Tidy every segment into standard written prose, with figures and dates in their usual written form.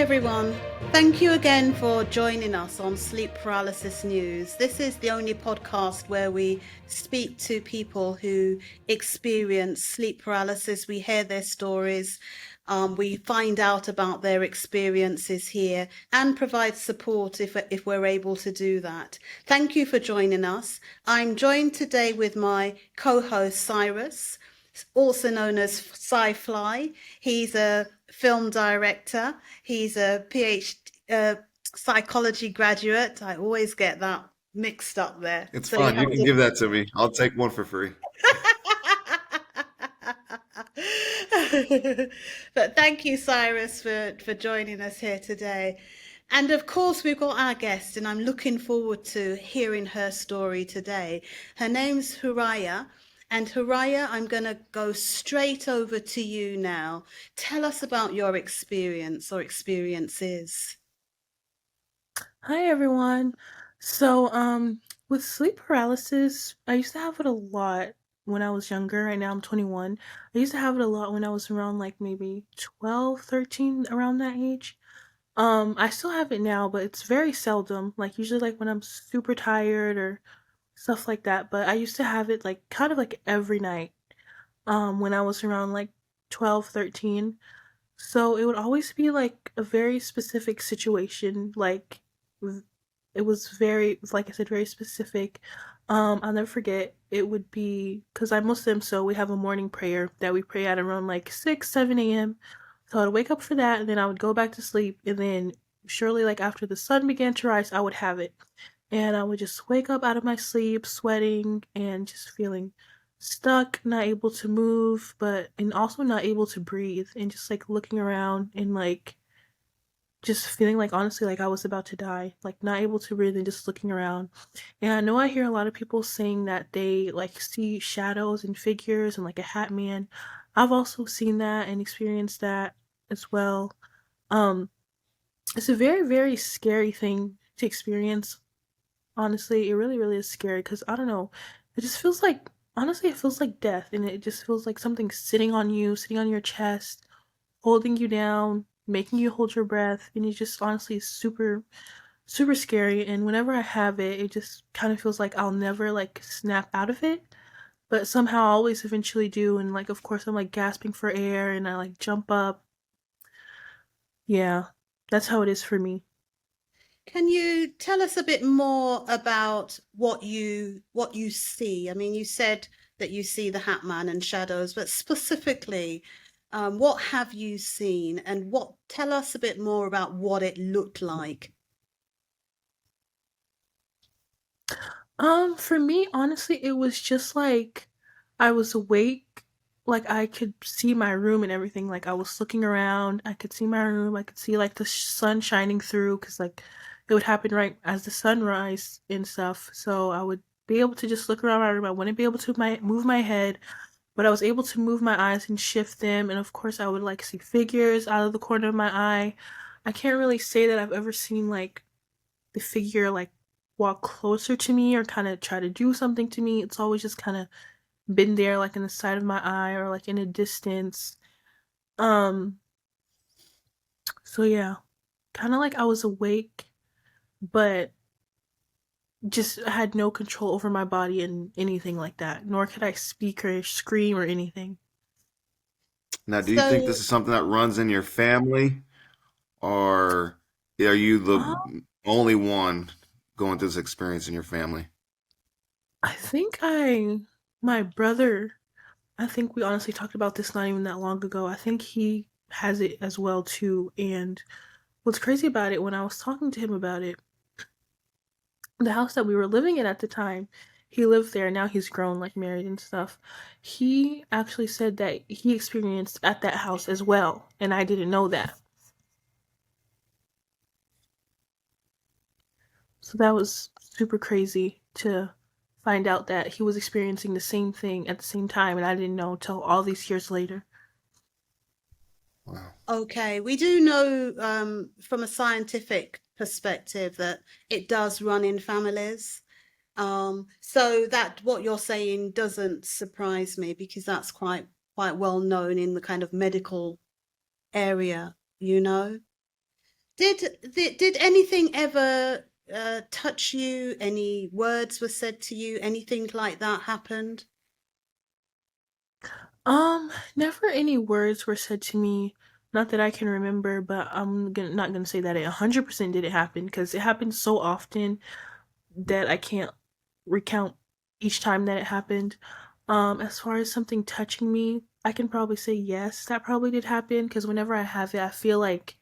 everyone. Thank you again for joining us on Sleep Paralysis News. This is the only podcast where we speak to people who experience sleep paralysis. We hear their stories, we find out about their experiences here and provide support if we're able to do that. Thank you for joining us. I'm joined today with my co-host Cyrus, also known as Sci-Fly. He's a film director. He's a PhD psychology graduate. I always get that mixed up there. It's So you fine. You have can give that to me. I'll take one for free. to. But thank you, Cyrus, for joining us here today. And of course, we've got our guest, and I'm looking forward to hearing her story today. Her name's Huraya. And Huraya, I'm going to go straight over to you now. Tell us about your experience or experiences. Hi everyone. With sleep paralysis, I used to have it a lot when I was younger. Right now I'm 21. I used to have it a lot when I was around like maybe 12, 13, around that age. I still have it now, but it's very seldom. Like usually like when I'm super tired or stuff like that. But I used to have it like kind of like every night. When I was around like 12, 13. So it would always be like a very specific situation, like it was very, like I said, very specific. I'll never forget. It would be because I'm Muslim, so we have a morning prayer that we pray at around like 6, 7 a.m. So I'd wake up for that, and then I would go back to sleep, and then surely, like after the sun began to rise, I would have it, and I would just wake up out of my sleep, sweating and just feeling stuck, not able to move, but and also not able to breathe, and just like looking around and like just feeling like honestly like I was about to die, like not able to breathe and just looking around. And I know I hear a lot of people saying that they like see shadows and figures and like a hat man. I've also seen that and experienced that as well. Um it's a very, very scary thing to experience. Honestly, it really, really is scary because I don't know. It just feels like honestly it feels like death, and it just feels like something sitting on you, sitting on your chest, holding you down, making you hold your breath, and it just honestly is super, super scary. And whenever I have it, it just kind of feels like I'll never like snap out of it, but somehow I always eventually do. And like, of course, I'm like gasping for air, and I like jump up. Yeah, that's how it is for me. Can you tell us a bit more about what you see? I mean, you said that you see the Hat Man and shadows, but specifically, what have you seen, and what tell us a bit more about what it looked like? For me, honestly, it was just like I was awake, like I could see my room and everything. Like I was looking around, I could see my room, I could see like the sun shining through, because like it would happen right as the sunrise and stuff. So I would be able to just look around my room. I wouldn't be able to move my head, but I was able to move my eyes and shift them. And of course, I would like see figures out of the corner of my eye. I can't really say that I've ever seen like the figure like walk closer to me or kind of try to do something to me. It's always just kind of been there, like in the side of my eye or like in a distance. Um, so yeah, kind of like I was awake, but just had no control over my body and anything like that. Nor could I speak or scream or anything. Now, do you think So, this is something that runs in your family, or are you Um, the only one going through this experience in your family? I think my brother, I think we honestly talked about this not even that long ago. I think he has it as well too. And what's crazy about it, when I was talking to him about it, the house that we were living in at the time, he lived there. Now he's grown, like married and stuff. He actually said that he experienced at that house as well. And I didn't know that. So that was super crazy to find out that he was experiencing the same thing at the same time. And I didn't know until all these years later. Wow. okay, we do know from a scientific perspective that it does run in families. So that what you're saying doesn't surprise me because that's quite well known in the kind of medical area, you know. Did anything ever touch you? Any words were said to you? Anything like that happened? Never any words were said to me, not that I can remember, but not gonna say that it 100% didn't happen because it happened so often that I can't recount each time that it happened. As far as something touching me, I can probably say yes, that probably did happen because whenever I have it, I feel like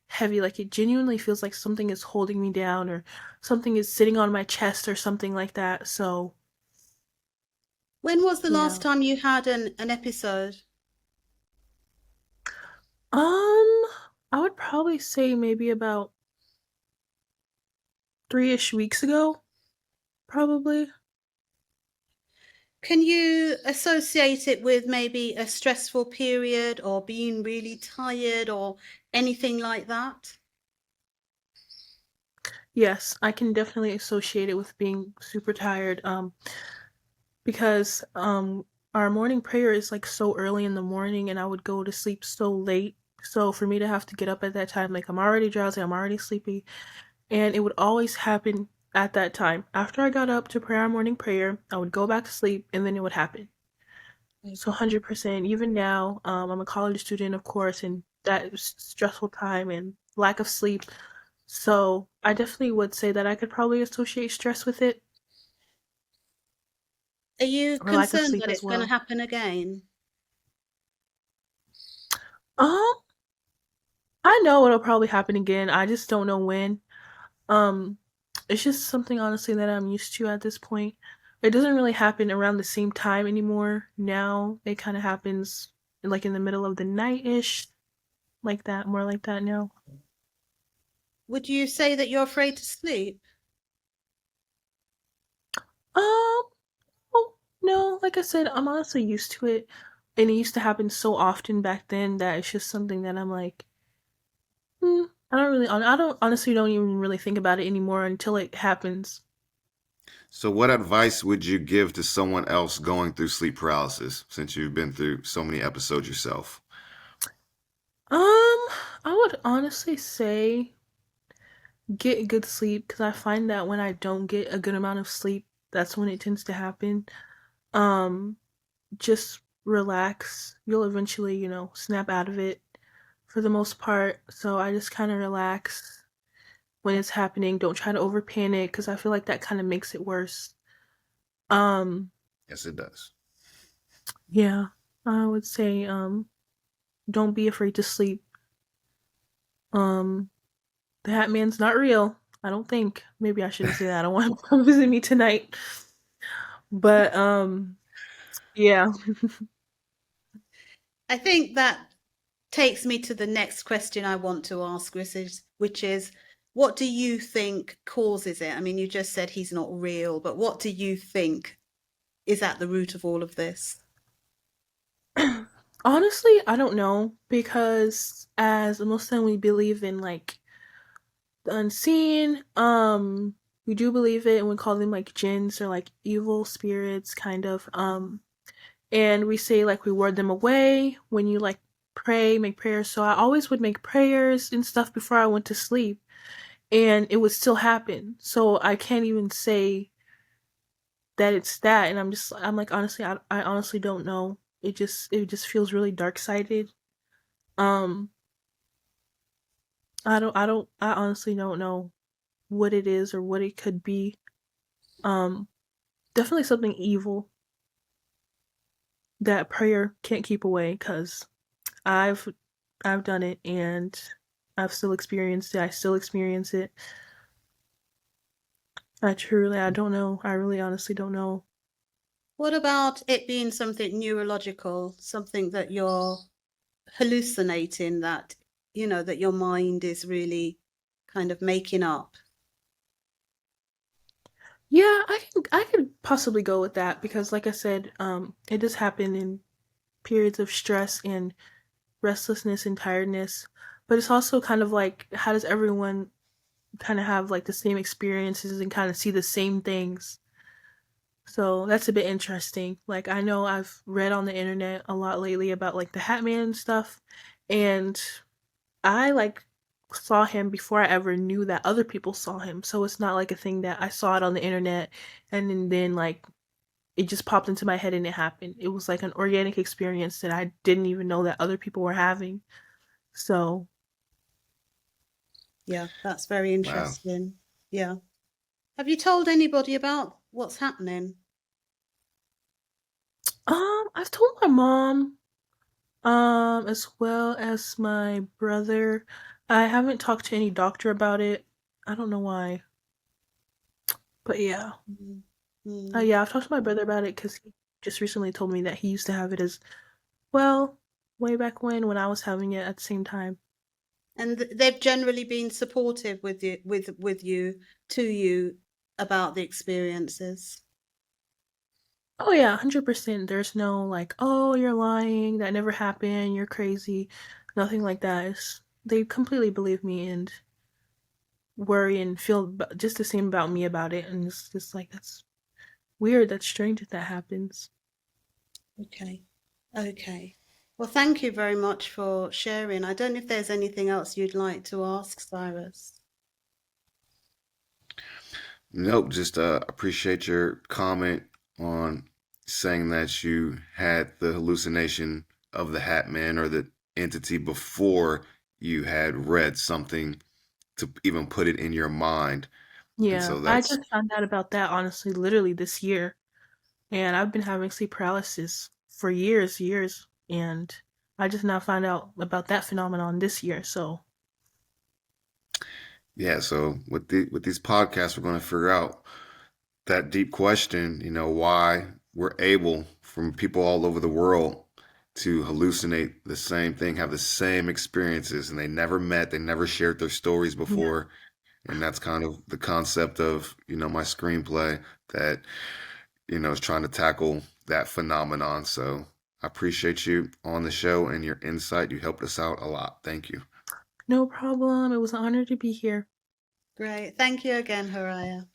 heavy, like it genuinely feels like something is holding me down or something is sitting on my chest or something like that. So, When was the last yeah. time you had an episode? Um, I would probably say maybe about 3-ish weeks ago, probably. Can you associate it with maybe a stressful period or being really tired or anything like that? Yes, I can definitely associate it with being super tired. Because our morning prayer is like so early in the morning and I would go to sleep so late. So for me to have to get up at that time, like I'm already drowsy, I'm already sleepy, and it would always happen at that time. After I got up to pray our morning prayer, I would go back to sleep and then it would happen. So Okay. 100%. Even now, I'm a college student, of course, and that stressful time and lack of sleep. So I definitely would say that I could probably associate stress with it Are you or lack of concerned sleep that as it's going to well. happen again? Um, I know it'll probably happen again. I just don't know when. Um, it's just something honestly that I'm used to at this point. It doesn't really happen around the same time anymore. Now it kind of happens like in the middle of the night ish, like that, more like that now. Would you say that you're afraid to sleep? Um, oh, no, like I said, I'm honestly used to it. And it used to happen so often back then that it's just something that I'm like, I don't honestly don't even really think about it anymore until it happens. So, what advice would you give to someone else going through sleep paralysis since you've been through so many episodes yourself? I would honestly say get good sleep because I find that when I don't get a good amount of sleep, that's when it tends to happen. Um, just relax. You'll eventually, snap out of it for the most part. So I just kind of relax when it's happening. Don't try to over panic because I feel like that kind of makes it worse. Um, Yes, it does. yeah, I would say don't be afraid to sleep. Um, the Hat Man's not real. I don't think. Maybe I shouldn't say that. I don't want him to come visit me tonight. But yeah. I think that takes me to the next question I want to ask, which is, what do you think causes it? I mean, you just said he's not real, but what do you think is at the root of all of this? Honestly, I don't know because as a Muslim we believe in like the unseen. We do believe it and we call them like jinns or like evil spirits kind of. And we say like we ward them away when you like pray, make prayers. So I always would make prayers and stuff before I went to sleep and it would still happen. So I can't even say that it's that and I'm like honestly I honestly don't know. It just feels really dark sided. Um I honestly don't know what it is or what it could be. Um Definitely something evil that prayer can't keep away cuz I've I've done it and I've still experienced it. I still experience it. I don't know. I really honestly don't know. What about it being something neurological, something that you're hallucinating, that your mind is really kind of making up? Yeah, I could possibly go with that because like I said, it does happen in periods of stress and restlessness and tiredness. But it's also kind of like how does everyone kind of have like the same experiences and kind of see the same things? So that's a bit interesting. Like I know I've read on the internet a lot lately about like the Hat Man and stuff, and I like saw him before I ever knew that other people saw him. So it's not like a thing that I saw it on the internet and then like it just popped into my head and it happened. It was like an organic experience that I didn't even know that other people were having. So, Yeah, that's very Wow. interesting. Yeah. Have you told anybody about what's happening? I've told my mom, as well as my brother. I haven't talked to any doctor about it. I don't know why, but yeah. Mm. Mm. Yeah, I've talked to my brother about it because he just recently told me that he used to have it as well, way back when I was having it at the same time. And they've generally been supportive with you, with you, to you about the experiences. Oh yeah, 100%. There's no like, oh, you're lying, that never happened, you're crazy. Nothing like that. They completely believe me and worry and feel just the same about me about it. And it's just like, that's weird, that's strange that that happens. Okay. Okay. Well, thank you very much for sharing. I don't know if there's anything else you'd like to ask, Cyrus. Nope, just appreciate your comment on saying that you had the hallucination of the Hat Man or the entity before you had read something to even put it in your mind. And Yeah, so I that's, just found out about that honestly, literally this year. And I've been having sleep paralysis for years, and I just now found out about that phenomenon this year. So, yeah, so with these podcasts we're going to figure out that deep question, why we're able from people all over the world to hallucinate the same thing, have the same experiences, and they never met, they never shared their stories yeah. before. And that's kind of the concept of, my screenplay that, is trying to tackle that phenomenon. So I appreciate you on the show and your insight. You helped us out a lot. Thank you. No problem. It was an honor to be here. Great. Thank you again, Haraya.